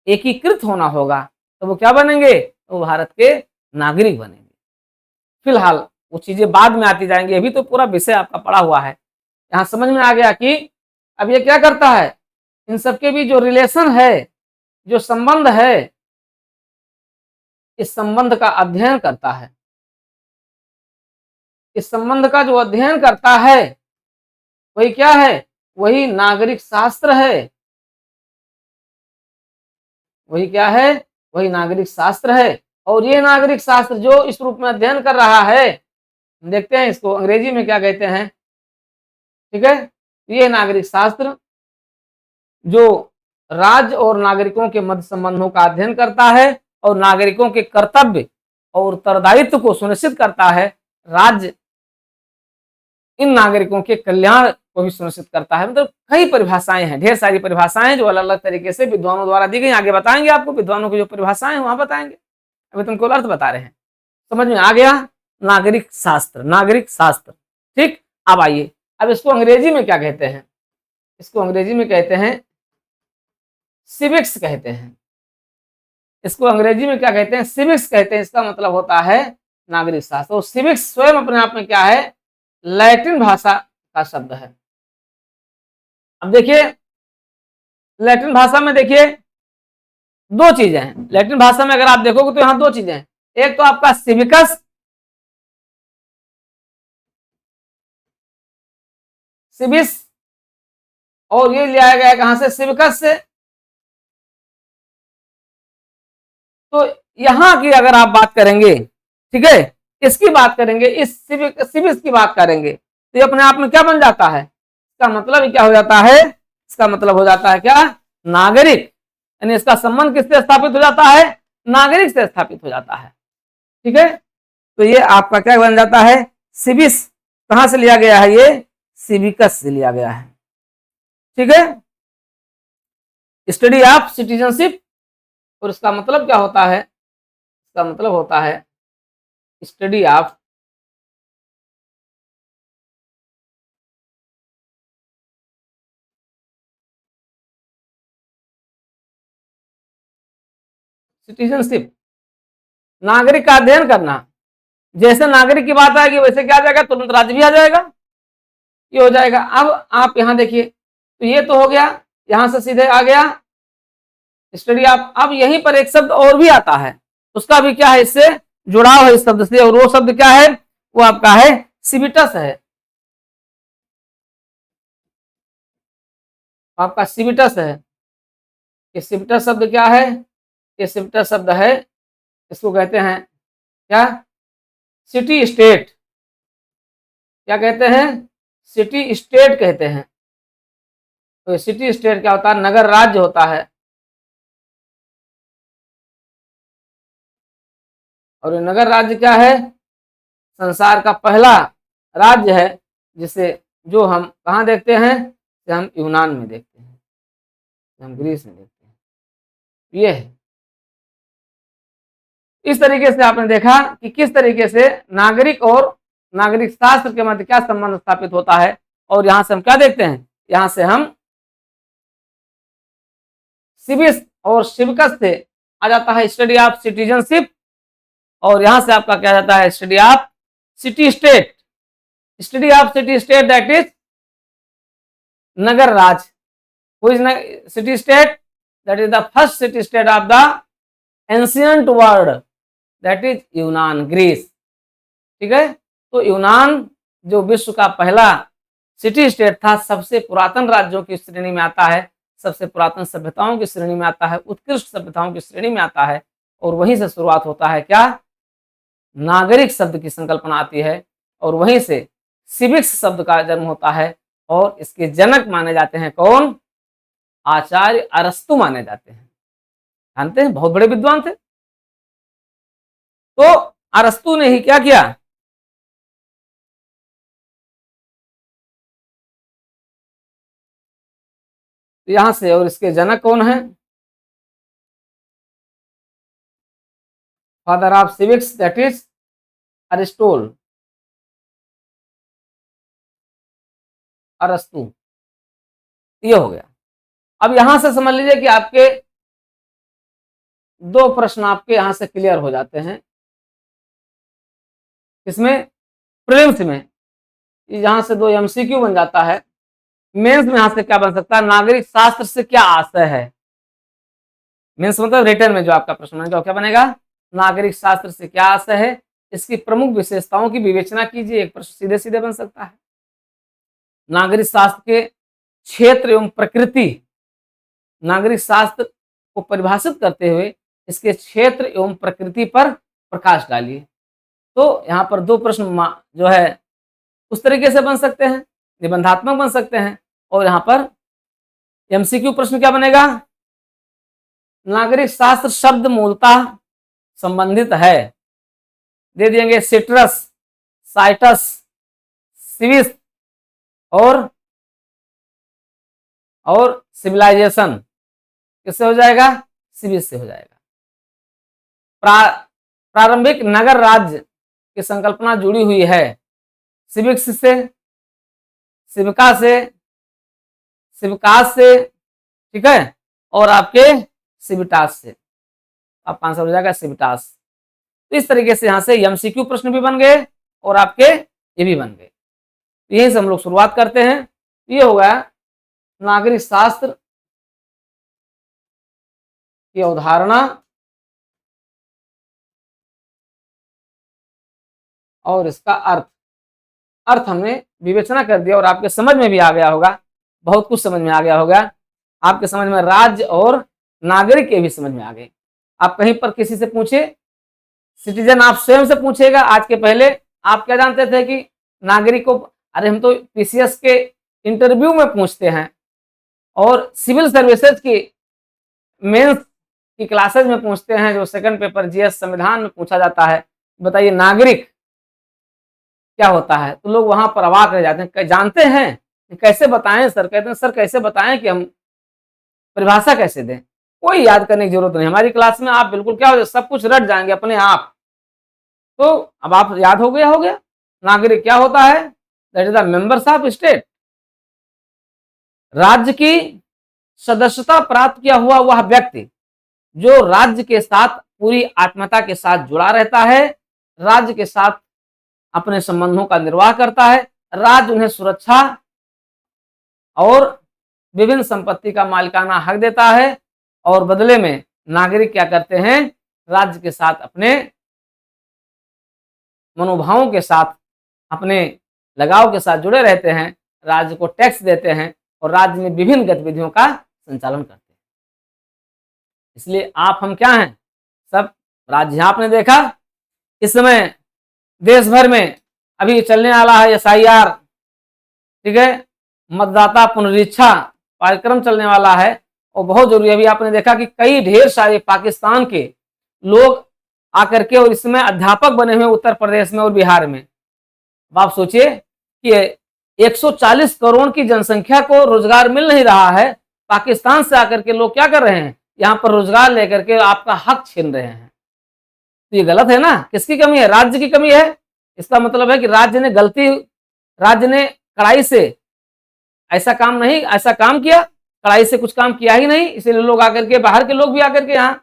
एकीकृत होना होगा। तो वो क्या बनेंगे? वो भारत के नागरिक बनेंगे। फिलहाल वो चीजें बाद में आती जाएंगी, अभी तो पूरा विषय आपका पढ़ा हुआ है। यहाँ समझ में आ गया कि अब ये क्या करता है, इन सबके भी जो रिलेशन है, जो संबंध है, इस संबंध का अध्ययन करता है। इस संबंध का जो अध्ययन करता है वही क्या है? वही नागरिक शास्त्र है। वही क्या है? वही नागरिक शास्त्र है। और ये नागरिक शास्त्र जो इस रूप में अध्ययन कर रहा है, देखते हैं इसको अंग्रेजी में क्या कहते हैं। ठीक है, ये नागरिक शास्त्र जो राज्य और नागरिकों के मध्य संबंधों का अध्ययन करता है और नागरिकों के कर्तव्य और उत्तरदायित्व को सुनिश्चित करता है। राज्य इन नागरिकों के कल्याण को भी सुनिश्चित करता है। मतलब कई परिभाषाएं हैं, ढेर सारी परिभाषाएं जो अलग अलग तरीके से विद्वानों द्वारा दी गई। आगे बताएंगे आपको, विद्वानों की जो परिभाषाएं वहां बताएंगे, अभी तुमको अर्थ बता रहे हैं। समझ में आ गया? नागरिक शास्त्र, नागरिक शास्त्र। ठीक, अब आइए, अब इसको अंग्रेजी में क्या कहते हैं? इसको अंग्रेजी में कहते हैं सिविक्स कहते हैं। इसको अंग्रेजी में क्या कहते हैं? सिविक्स कहते हैं। इसका मतलब होता है नागरिक शास्त्र। तो सिविक्स स्वयं अपने आप में क्या है? लैटिन भाषा का शब्द है। अब देखिए, लैटिन भाषा में देखिए दो चीजें हैं। लैटिन भाषा में अगर आप देखोगे तो यहां दो चीजें हैं। एक तो आपका सिविकस, सिविस, और ये लिया गया है कहां से? सिविकस से। तो यहां की अगर आप बात करेंगे, ठीक है, इसकी बात करेंगे, इस सिविक्स की बात करेंगे, तो ये अपने आप में क्या बन जाता है? इसका मतलब क्या हो जाता है? इसका मतलब हो जाता है क्या? नागरिक। यानी इसका संबंध किससे स्थापित हो जाता है? नागरिक से स्थापित हो जाता है। ठीक है, तो ये आपका क्या बन जाता है? सिविस। कहां से लिया गया है? ये सिविकस से लिया गया है। ठीक है, स्टडी ऑफ सिटीजनशिप। और इसका मतलब क्या होता है? इसका मतलब होता है स्टडी ऑफ सिटीजनशिप, नागरिक का अध्ययन करना। जैसे नागरिक की बात आएगी वैसे क्या आ जाएगा? तुरंत राज्य भी आ जाएगा, ये हो जाएगा। अब आप यहां देखिए, तो ये तो हो गया, यहां से सीधे आ गया स्टडी ऑफ। अब यहीं पर एक शब्द और भी आता है, उसका भी क्या है? इससे जुड़ाव है इस शब्द से, और वो शब्द क्या है? वो आपका है सिविटस है। आपका सिविटस है। ये सिविटस शब्द क्या है? ये सिविटस शब्द है, इसको कहते हैं क्या? City state. क्या कहते हैं, सिटी स्टेट कहते हैं। तो सिटी स्टेट क्या होता है, नगर राज्य होता है। और ये नगर राज्य क्या है, संसार का पहला राज्य है जिसे, जो हम कहाँ देखते हैं, हम यूनान में देखते हैं, हम ग्रीस में देखते हैं। ये है। इस तरीके से आपने देखा कि किस तरीके से नागरिक और नागरिक शास्त्र के मध्य क्या संबंध स्थापित होता है। और यहां से हम क्या देखते हैं, यहां से हम सिविक्स और सिविकस से आ जाता है स्टडी ऑफ सिटीजनशिप, और यहां से आपका क्या जाता है, study of city state. Study of city state that is Nagar Raj. Who is city state, that is the first city state of the ancient world, that is यूनान, Greece. ठीक है। तो यूनान जो विश्व का पहला सिटी स्टेट था, सबसे पुरातन राज्यों की श्रेणी में आता है, सबसे पुरातन सभ्यताओं की श्रेणी में आता है, उत्कृष्ट सभ्यताओं की श्रेणी में आता है। और वहीं से शुरुआत होता है क्या, नागरिक शब्द की संकल्पना आती है, और वहीं से सिविक्स शब्द का जन्म होता है। और इसके जनक माने जाते हैं कौन, आचार्य अरस्तु माने जाते हैं। जानते हैं, बहुत बड़े विद्वान थे। तो अरस्तु ने ही क्या किया, यहां से, और इसके जनक कौन है, father of civics that is Aristotle, अरस्तु। ये हो गया। अब यहां से समझ लीजिए कि आपके दो प्रश्न आपके यहां से क्लियर हो जाते हैं। इसमें प्रीलिम्स में यहां से दो एमसीक्यू बन जाता है। मेंस में यहां से क्या बन सकता है, नागरिक शास्त्र से क्या आशय है। मेंस मतलब रिटर्न में जो आपका प्रश्न बनेगा क्या बनेगा, नागरिक शास्त्र से क्या आशय है, इसकी प्रमुख विशेषताओं की विवेचना कीजिए। एक प्रश्न सीधे सीधे बन सकता है। नागरिक शास्त्र के क्षेत्र एवं प्रकृति, नागरिक शास्त्र को परिभाषित करते हुए इसके क्षेत्र एवं प्रकृति पर प्रकाश डालिए। तो यहाँ पर दो प्रश्न जो है उस तरीके से बन सकते हैं, निबंधात्मक बन सकते हैं। और यहाँ पर एमसीक्यू प्रश्न क्या बनेगा, नागरिक शास्त्र शब्द मूलतः संबंधित है, दे देंगे सिट्रस, साइटस, सिविस और सिविलाइजेशन। किससे हो जाएगा, सिविस से हो जाएगा। प्रारंभिक नगर राज्य की संकल्पना जुड़ी हुई है सिविक्स से, सिविका से, सिविकास से, ठीक है, और आपके सिविटास से। आपका आंसर हो जाएगा सिविटास। तो इस तरीके से यहां से एमसीक्यू प्रश्न भी बन गए और आपके ये भी बन गए। यहीं से हम लोग शुरुआत करते हैं। ये हो गया नागरिक शास्त्र की अवधारणा और इसका अर्थ हमने विवेचना कर दिया, और आपके समझ में भी आ गया होगा, बहुत कुछ समझ में आ गया होगा। आपके समझ में राज्य और नागरिक के भी समझ में आ गए। आप कहीं पर किसी से पूछे, सिटीजन आप स्वयं से पूछेगा, आज के पहले आप क्या जानते थे कि नागरिक को, अरे हम तो पीसीएस के इंटरव्यू में पूछते हैं और सिविल सर्विसेज की मेंस की क्लासेज में पूछते हैं, जो सेकंड पेपर जीएस संविधान में पूछा जाता है, बताइए नागरिक क्या होता है। तो लोग वहां पर अवाक रह जाते हैं, जानते हैं कैसे बताएं सर, कहते हैं सर कैसे बताएं कि हम परिभाषा कैसे दें। कोई याद करने की जरूरत नहीं, हमारी क्लास में आप बिल्कुल क्या हो, सब कुछ रट जाएंगे अपने आप। तो अब आप याद हो गया नागरिक क्या होता है, that is the members of state. राज्य की सदस्यता प्राप्त किया हुआ वह व्यक्ति जो राज्य के साथ पूरी आत्मीयता के साथ जुड़ा रहता है, राज्य के साथ अपने संबंधों का निर्वाह करता है, राज्य उन्हें सुरक्षा और विभिन्न संपत्ति का मालिकाना हक देता है, और बदले में नागरिक क्या करते हैं, राज्य के साथ अपने मनोभावों के साथ, अपने लगाव के साथ जुड़े रहते हैं, राज्य को टैक्स देते हैं और राज्य में विभिन्न गतिविधियों का संचालन करते हैं। इसलिए आप हम क्या हैं, सब राज्य। आपने देखा इस समय देश भर में अभी चलने वाला है SIR, ठीक है, मतदाता पुनरीक्षा कार्यक्रम चलने वाला है और बहुत जरूरी है। अभी आपने देखा कि कई ढेर सारे पाकिस्तान के लोग आकर के और इसमें अध्यापक बने हुए उत्तर प्रदेश में और बिहार में। अब आप सोचिए कि 140 करोड़ की जनसंख्या को रोजगार मिल नहीं रहा है, पाकिस्तान से आकर के लोग क्या कर रहे हैं, यहाँ पर रोजगार लेकर के आपका हक छीन रहे हैं। तो ये गलत है ना। किसकी कमी है? राज्य की कमी है। इसका मतलब है कि राज्य ने कड़ाई से ऐसा काम किया, कड़ाई से कुछ काम किया ही नहीं, इसीलिए लोग आकर के, बाहर के लोग भी आकर के यहाँ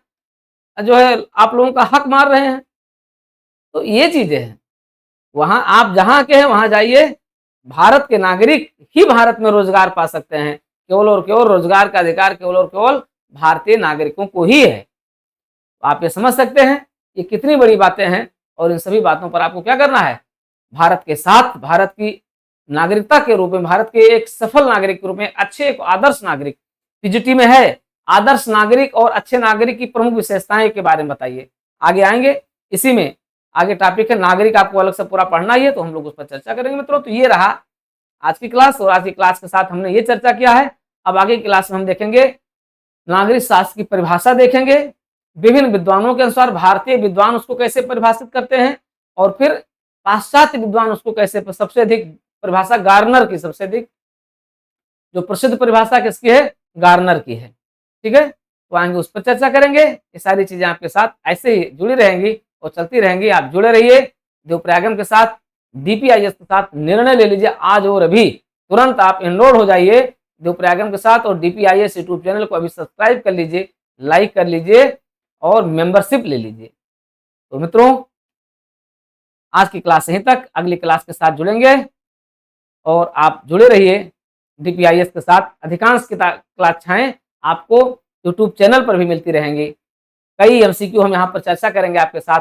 जो है आप लोगों का हक मार रहे हैं। तो ये चीजें हैं। वहां आप जहां के हैं वहां जाइए, भारत के नागरिक ही भारत में रोजगार पा सकते हैं। केवल और केवल रोजगार का अधिकार केवल और केवल भारतीय नागरिकों को ही है। आप ये समझ सकते हैं ये कितनी बड़ी बातें हैं, और इन सभी बातों पर आपको क्या करना है, भारत के साथ, भारत की नागरिकता के रूप में, भारत के एक सफल नागरिक के रूप में, अच्छे एक आदर्श नागरिक, पीजीटी में है आदर्श नागरिक और अच्छे नागरिक की प्रमुख विशेषताएं के बारे में बताइए। आगे आएंगे, इसी में आगे टॉपिक है नागरिक, आपको अलग से पूरा पढ़ना ही है, तो हम लोग उस पर चर्चा करेंगे मित्रों। तो ये रहा आज की क्लास, और आज की क्लास के साथ हमने ये चर्चा किया है। अब आगे की क्लास में हम देखेंगे नागरिक शास्त्र की परिभाषा देखेंगे, विभिन्न विद्वानों के अनुसार भारतीय विद्वान उसको कैसे परिभाषित करते हैं, और फिर पाश्चात्य विद्वान उसको कैसे, सबसे अधिक परिभाषा गार्नर की, सबसे अधिक जो प्रसिद्ध परिभाषा किसकी है, गार्नर की है। ठीक है, तो आएंगे उस पर चर्चा करेंगे। ये सारी चीजें आपके साथ ऐसे ही जुड़ी रहेंगी और चलती रहेंगी। आप जुड़े रहिए देवप्रयागम के साथ, DPIS के साथ। निर्णय ले लीजिए आज और अभी, तुरंत आप एनरोल हो जाइए देवप्रयागम के साथ, और DPIS यूट्यूब चैनल को अभी सब्सक्राइब कर लीजिए, लाइक कर लीजिए और मेंबरशिप ले लीजिए। तो मित्रों आज की क्लास यहीं तक, अगली क्लास के साथ जुड़ेंगे और आप जुड़े रहिए DPIS के साथ। अधिकांश कक्षाएं आपको यूट्यूब चैनल पर भी मिलती रहेंगी। कई MCQ हम यहाँ पर चर्चा करेंगे आपके साथ,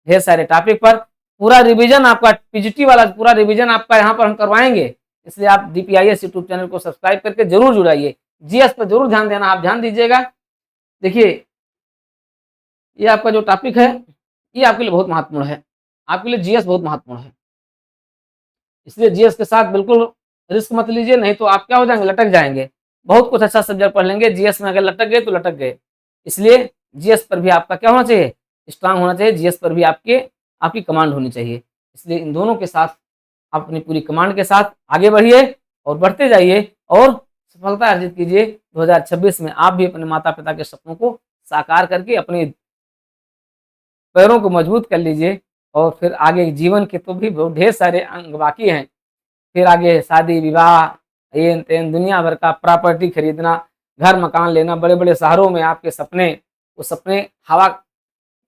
ढेर सारे टॉपिक पर। पूरा रिवीजन आपका, पीजीटी वाला पूरा रिवीजन आपका यहाँ पर हम करवाएंगे, इसलिए आप DPIS यूट्यूब चैनल को सब्सक्राइब करके जरूर जुड़ाइए। GS पर जरूर ध्यान देना, आप ध्यान दीजिएगा। देखिए ये आपका जो टॉपिक है ये आपके लिए बहुत महत्वपूर्ण है, आपके लिए GS बहुत महत्वपूर्ण है, इसलिए GS के साथ बिल्कुल रिस्क मत लीजिए, नहीं तो आप क्या हो जाएंगे, लटक जाएंगे। बहुत कुछ अच्छा सब्जेक्ट पढ़ लेंगे, GS में अगर लटक गए तो लटक गए। इसलिए GS पर भी आपका क्या होना चाहिए, स्ट्रांग होना चाहिए। GS पर भी आपकी कमांड होनी चाहिए। इसलिए इन दोनों के साथ आप अपनी पूरी कमांड के साथ आगे बढ़िए और बढ़ते जाइए और सफलता अर्जित कीजिए। 2026 में आप भी अपने माता पिता के सपनों को साकार करके अपने पैरों को मजबूत कर लीजिए, और फिर आगे जीवन के तो भी बहुत ढेर सारे अंग बाकी हैं। फिर आगे शादी विवाह, ये तेन दुनिया भर का प्रॉपर्टी खरीदना, घर मकान लेना, बड़े बड़े शहरों में आपके सपने, वो सपने हवा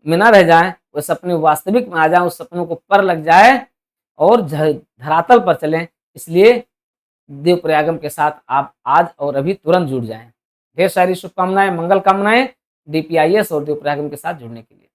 में ना रह जाएं, वो सपने वास्तविक में आ जाएं, उस सपनों को पर लग जाए और धरातल पर चलें। इसलिए देवप्रयागम के साथ आप आज और अभी तुरंत जुड़ जाएं। ढेर सारी शुभकामनाएं, मंगल कामनाएं DPIS और देवप्रयागम के साथ जुड़ने के लिए।